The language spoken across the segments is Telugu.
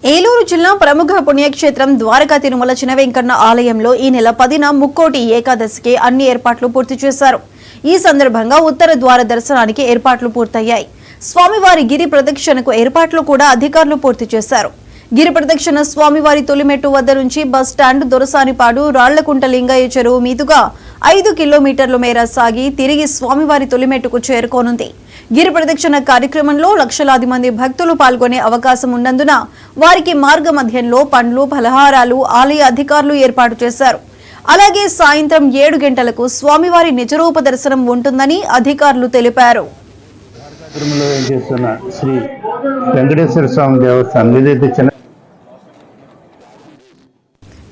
ఏలూరు జిల్లా ప్రముఖ పుణ్యక్షేత్రం ద్వారకా తిరుమల చిన్న వెంకన్న ఆలయంలో ఈ నెల 10న ముక్కోటి ఏకాదశికి అన్ని ఏర్పాట్లు పూర్తి చేశారు. ఈ సందర్భంగా ఉత్తర ద్వార దర్శనానికి ఏర్పాట్లు పూర్తయ్యాయి. స్వామివారి గిరి ప్రదక్షిణకు ఏర్పాట్లు కూడా అధికారులు పూర్తి చేశారు. గిరి ప్రదక్షిణ స్వామివారి తొలిమెట్టు వద్ద నుంచి బస్ స్టాండ్, దొరసానిపాడు, రాళ్లకుంట లింగయ్య చెరువు మీదుగా 5 కిలోమీటర్ల మేర సాగి తిరిగి స్వామివారి తొలిమెట్టుకు చేరుకోనుంది. గిరి ప్రదక్షిణ కార్యక్రమంలో లక్షలాది మంది భక్తులు పాల్గొనే అవకాశం ఉన్నందున వారికి మార్గ మధ్యంలో పండ్లు, ఫలహారాలు ఆలయ అధికారులు ఏర్పాటు చేశారు. అలాగే సాయంత్రం 7 గంటలకు స్వామివారి నిజరూప దర్శనం ఉంటుందని అధికారులు తెలిపారు. శ్రీ వెంకటేశ్వర స్వామి దేవస్థానం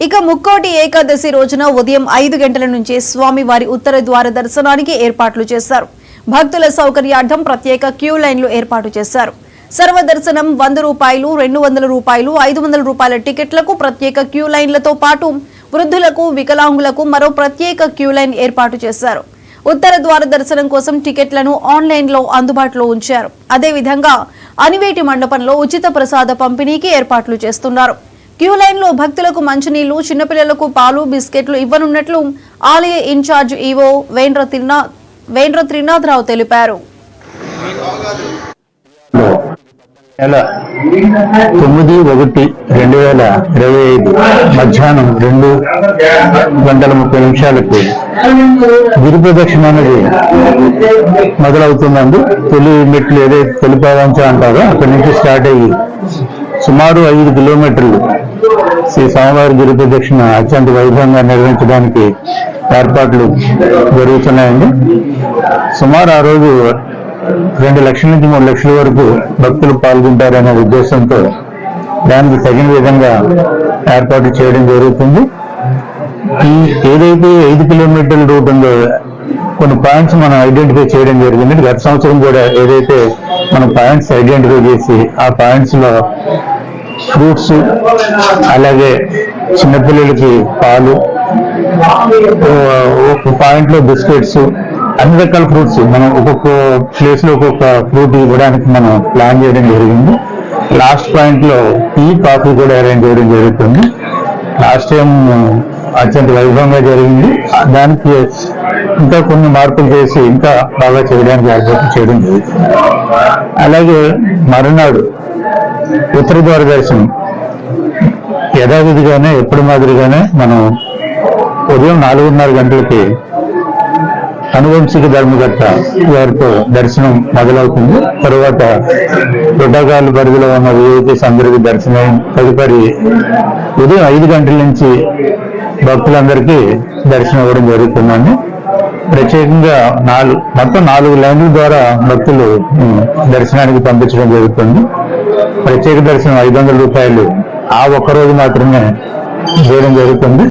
ఇక ముక్కోటి ఏకాదశి రోజున ఉదయం 5 గంటల నుంచి స్వామివారి ఉత్తర ద్వార దర్శనానికి ఏర్పాట్లు చేశారు. భక్తుల సౌకర్యార్థం ప్రత్యేక క్యూ లైన్లు ఏర్పాటు చేశారు. సర్వదర్శనం 100 రూపాయలు, 200 రూపాయలు, 500 రూపాయల టికెట్లకు ప్రత్యేక క్యూ లైన్లతో పాటు వృద్ధులకు, వికలాంగులకు మరో ప్రత్యేక క్యూ లైన్ ఏర్పాటు చేశారు. ఉత్తర ద్వార దర్శనం కోసం టికెట్లను ఆన్లైన్లో అందుబాటులో ఉంచారు. అదేవిధంగా అనివేటి మండపంలో ఉచిత ప్రసాద పంపిణీకి ఏర్పాట్లు చేస్తున్నారు. క్యూ లైన్లో భక్తులకు మంచినీళ్లు, చిన్నపిల్లలకు పాలు, బిస్కెట్లు ఇవ్వనున్నట్లు ఆలయ ఇన్ఛార్జ్ ఈవో వేంద్ర త్రినాథరావు తెలిపారు. 9/1/2025 మధ్యాహ్నం 2:30 గిరి ప్రదక్షిణ అనేది మొదలవుతుందండి. తొలి మెట్లు ఏదైతే తొలిపావంచ అంటారో అక్కడి నుంచి స్టార్ట్ అయ్యి సుమారు 5 కిలోమీటర్లు శ్రీ స్వామివారి గిరి ప్రదక్షిణ అత్యంత వైభవంగా నిర్వహించడానికి ఏర్పాట్లు జరుగుతున్నాయండి. సుమారు ఆ రోజు 2 లక్షల నుంచి 3 లక్షల వరకు భక్తులు పాల్గొంటారనే ఉద్దేశంతో దానికి తగిన విధంగా ఏర్పాటు చేయడం జరుగుతుంది. ఈ ఏదైతే 5 కిలోమీటర్ల రూట్ ఉందో కొన్ని పాయింట్స్ మనం ఐడెంటిఫై చేయడం జరిగింది. గత సంవత్సరం కూడా ఏదైతే మనం పాయింట్స్ ఐడెంటిఫై చేసి ఆ పాయింట్స్ లో ఫ్రూట్స్, అలాగే చిన్నపిల్లలకి పాలు, ఒక పాయింట్ లో బిస్కెట్స్, అన్ని రకాల ఫ్రూట్స్ మనం ఒక్కొక్క ప్లేస్ లో ఒక్కొక్క ఫ్రూట్ ఇవ్వడానికి మనం ప్లాన్ చేయడం జరిగింది. లాస్ట్ పాయింట్ లో టీ, కాఫీ కూడా అరేంజ్ చేయడం జరుగుతుంది. లాస్ట్ టైం అత్యంత వైభవంగా జరిగింది. దానికి ఇంకా కొన్ని మార్పులు చేసి ఇంకా బాగా చేయడానికి ఏర్పాటు చేయడం జరుగుతుంది. అలాగే మరునాడు ఉత్తర ద్వార దర్శనం యథావిధిగానే ఎప్పుడు మాదిరిగానే మనం ఉదయం 4:30 గంటలకి అనువంశిక ధర్మకర్త వారితో దర్శనం మొదలవుతుంది. తరువాత ప్రోటోకాల్ పరిధిలో ఉన్న విఐపీస్ అందరికీ దర్శనం తదుపరి ఉదయం 5 గంటల నుంచి భక్తులందరికీ దర్శనం ఇవ్వడం జరుగుతుందండి. ప్రత్యేకంగా మొత్తం 4 లైన్ల ద్వారా భక్తులు దర్శనానికి పంపించడం జరుగుతుంది. ప్రత్యేక దర్శనం 500 రూపాయలు ఆ ఒక్కరోజు మాత్రమే చేయడం జరుగుతుంది.